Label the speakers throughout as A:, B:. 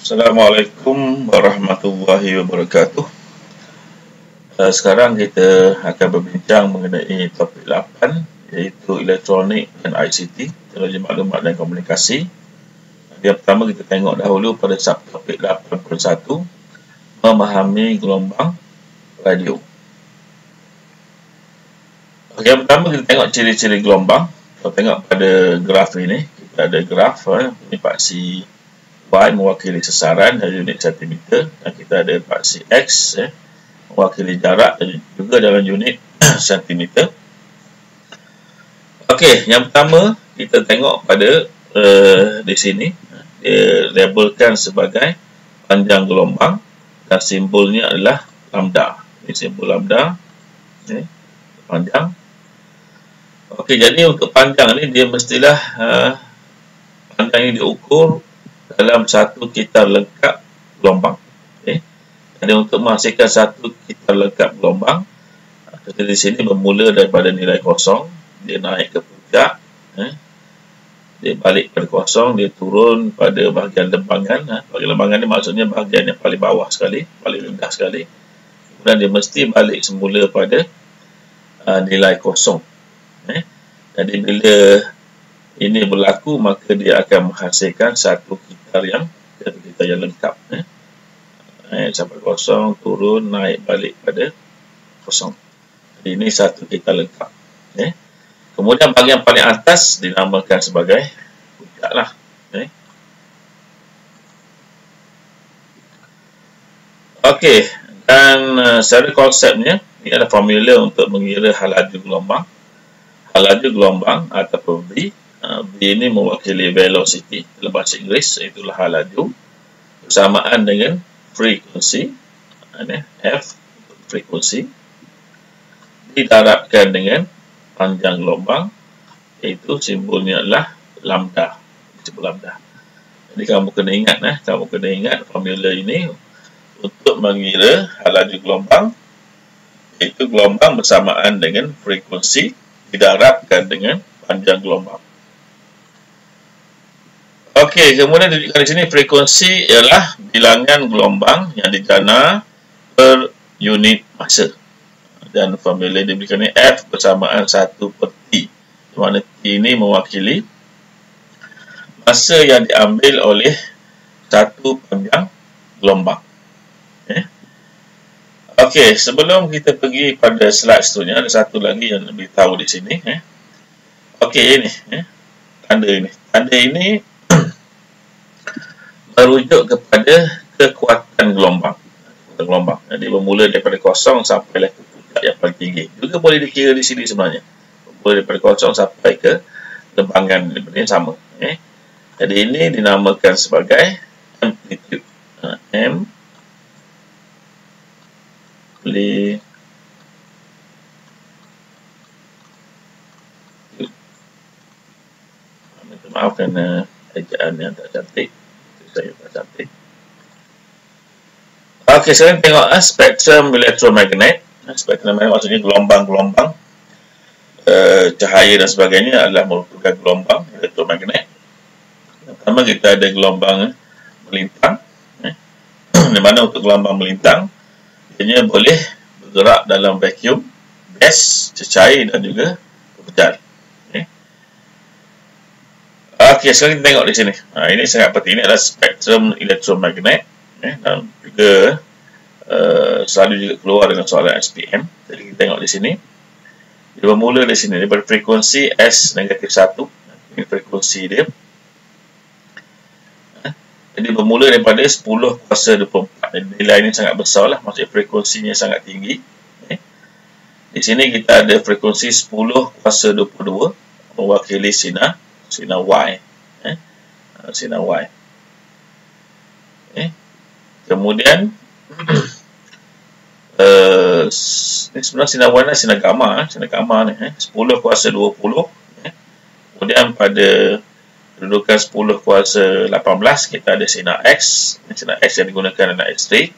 A: Assalamualaikum warahmatullahi wabarakatuh. Sekarang kita akan berbincang mengenai topik 8, iaitu elektronik dan ICT, teknologi maklumat dan komunikasi. Yang pertama kita tengok dahulu pada subtopik 8.1, memahami gelombang radio. Yang pertama kita tengok ciri-ciri gelombang. Kalau tengok pada graf ini, kita ada graf ini paksi Y mewakili sesaran dari unit centimeter, dan kita ada paksi X mewakili jarak dan juga dalam unit sentimeter. Okey, yang pertama kita tengok pada di sini dia labelkan sebagai panjang gelombang dan simbolnya adalah lambda. Ini simbol lambda, panjang. Okey, jadi untuk panjang ni dia mestilah panjang ini diukur dalam satu kitar lengkap gelombang. Okay. Jadi untuk menghasilkan satu kitar lengkap gelombang, kita di sini bermula daripada nilai kosong, dia naik ke puncak, dia balik pada kosong, dia turun pada bahagian lembangan. Bahagian lembangan ni maksudnya bahagian yang paling bawah sekali, paling rendah sekali. Kemudian dia mesti balik semula pada nilai kosong. Jadi bila ini berlaku, maka dia akan menghasilkan satu kitar yang lengkap. Sampai kosong, turun, naik balik pada kosong. Jadi ini satu kitar lengkap. Kemudian bahagian paling atas dinamakan sebagai puncak lah. Okey, dan secara konsepnya, ini adalah formula untuk mengira laju gelombang. Laju gelombang ataupun V. V ini mewakili velocity dalam bahasa Inggeris, itulah laju, bersamaan dengan frekuensi, F frekuensi, didarabkan dengan panjang gelombang, iaitu simbolnya adalah lambda, simbol lambda. Jadi kamu kena ingat formula ini untuk mengira laju gelombang, iaitu gelombang bersamaan dengan frekuensi didarabkan dengan panjang gelombang. Okey, kemudian ditunjukkan di sini frekuensi ialah bilangan gelombang yang dijana per unit masa. Dan formula diberikan ni F bersamaan 1 per T. Di mana T ini mewakili masa yang diambil oleh satu panjang gelombang. Okey, sebelum kita pergi pada slide seterusnya, ada satu lagi yang lebih tahu di sini. Okey, ini tanda ini. Tanda ini merujuk kepada kekuatan gelombang. Jadi bermula daripada kosong sampai ke puncak yang paling tinggi. Juga boleh dikira di sini sebenarnya. Bermula daripada kosong sampai ke lembangan ini sama. Jadi ini dinamakan sebagai amplitude. Maaf kerana ejaan yang tak cantik. Saya tak cantik. Okey, sekarang tengok spektrum elektromagnet. Spektrum magnet maksudnya gelombang-gelombang cahaya dan sebagainya adalah merupakan gelombang elektromagnet. Pertama kita ada gelombang melintang. Di mana untuk gelombang melintang, ianya boleh bergerak dalam vacuum, gas, cecair dan juga hujan. Okey, sekarang kita tengok di sini. Ini sangat penting. Ini adalah spektrum elektromagnet. Dan juga selalu juga keluar dengan soalan SPM. Jadi kita tengok di sini. Dia bermula di sini daripada frekuensi S-1. Ini frekuensi dia. Jadi bermula daripada 10 kuasa 24. Jadi nilai ini sangat besar lah. Maksudnya frekuensinya sangat tinggi. Di sini kita ada frekuensi 10 kuasa 22 mewakili sinar Y. Sinar Y. Kemudian ini sebenarnya sinar Y adalah sinar gamma. Sinar gamma ni 10 kuasa 20. Kemudian pada kedudukan 10 kuasa 18 kita ada sinar X. Sinar X yang digunakan adalah X-ray.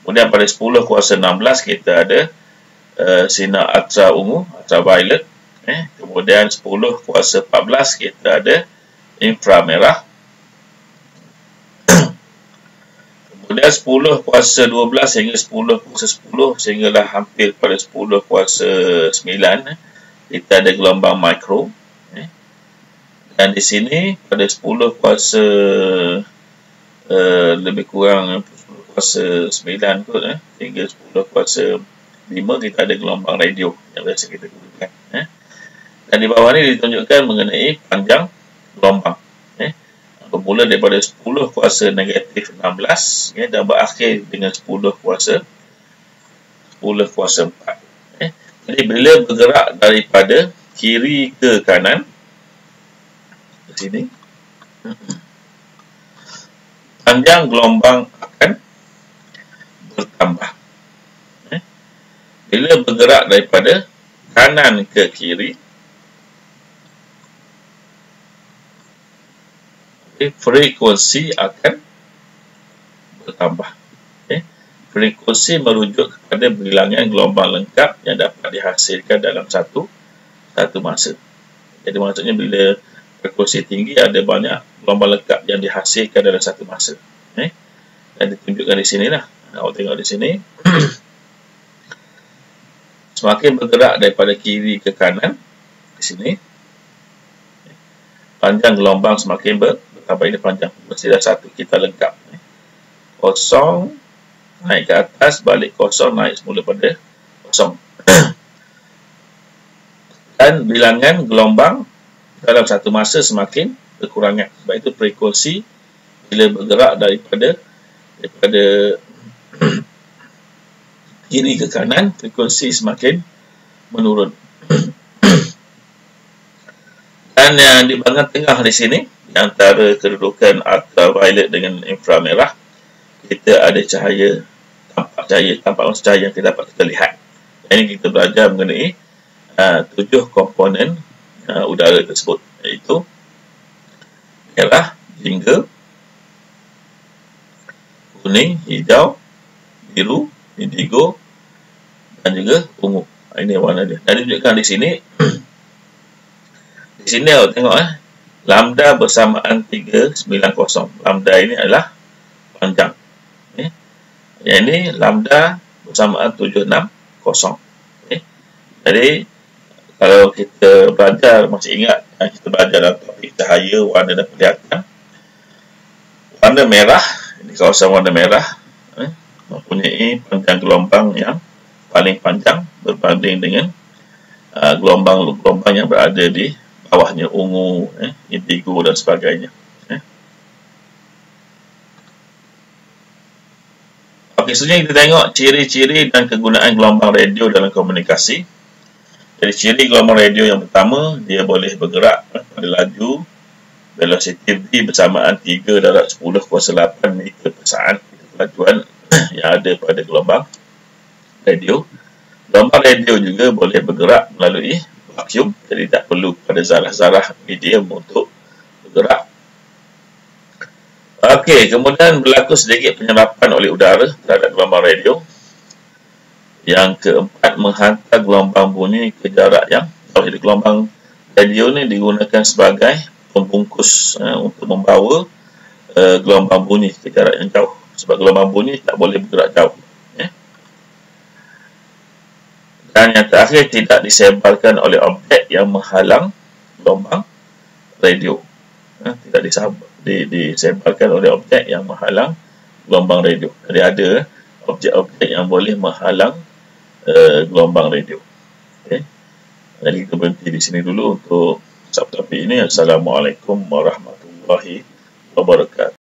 A: Kemudian pada 10 kuasa 16 kita ada sinar ultra ungu, ultraviolet. Kemudian 10 kuasa 14 kita ada inframerah. Kemudian 10 kuasa 12 hingga 10 kuasa 10 sehinggalah hampir pada 10 kuasa 9 kita ada gelombang mikro. Dan di sini pada 10 kuasa lebih kurang 10 kuasa 9 kot hingga 10 kuasa 5 kita ada gelombang radio yang biasa kita gunakan. Dan di bawah ni ditunjukkan mengenai panjang gelombang. Bermula daripada 10 kuasa negatif 16 dan berakhir dengan 10 kuasa 4. Jadi bila bergerak daripada kiri ke kanan di sini, panjang gelombang akan bertambah. Bila bergerak daripada kanan ke kiri, frekuensi akan bertambah. Frekuensi merujuk kepada bilangan gelombang lengkap yang dapat dihasilkan dalam satu masa. Jadi maksudnya bila frekuensi tinggi ada banyak gelombang lengkap yang dihasilkan dalam satu masa. Dan ditunjukkan di sini lah. Awak tengok di sini. Semakin bergerak daripada kiri ke kanan di sini, panjang gelombang semakin bertambah. Ini panjang. Mesti dah satu kita lengkap. Kosong naik ke atas, balik kosong, naik semula pada kosong. Dan bilangan gelombang dalam satu masa semakin berkurangan. Sebab itu frekuensi bila bergerak daripada kiri ke kanan, frekuensi semakin menurun. Dan yang di bahagian tengah di sini, di antara kedudukan ultraviolet dengan inframerah, kita ada cahaya, tampak cahaya yang kita dapat kita lihat. Ini kita belajar mengenai 7 komponen udara tersebut, iaitu merah, jingga, kuning, hijau, biru, indigo dan juga ungu. Ini warna dia. Dan ditunjukkan di sini. Di sini awak tengok lambda bersamaan 390. Lambda ini adalah panjang. Yang ini lambda bersamaan 760. Jadi kalau kita belajar, masih ingat kita belajar dalam topik cahaya, warna dan penglihatan. Warna merah, ini kawasan warna merah, mempunyai panjang gelombang yang paling panjang berbanding dengan gelombang-gelombang yang berada di bawahnya, ungu, indigo dan sebagainya. Okey, selanjutnya kita tengok ciri-ciri dan kegunaan gelombang radio dalam komunikasi. Jadi ciri gelombang radio yang pertama, dia boleh bergerak pada laju velocity v bersamaan 3/10⁸ meter per saat. Itu kelajuan yang ada pada gelombang radio. Gelombang radio juga boleh bergerak melalui vacuum, jadi tak perlu pada zarah-zarah medium untuk bergerak. Okey, kemudian berlaku sedikit penyerapan oleh udara terhadap gelombang radio. Yang keempat, menghantar gelombang bunyi ke jarak yang jauh. Jadi gelombang radio ni digunakan sebagai pembungkus untuk membawa gelombang bunyi ke jarak yang jauh. Sebab gelombang bunyi tak boleh bergerak jauh. Dan yang terakhir, tidak disebarkan oleh objek yang menghalang gelombang radio. Tidak disebarkan oleh objek yang menghalang gelombang radio. Jadi ada objek-objek yang boleh menghalang gelombang radio. Jadi kita berhenti di sini dulu untuk subtopik ini. Assalamualaikum warahmatullahi wabarakatuh.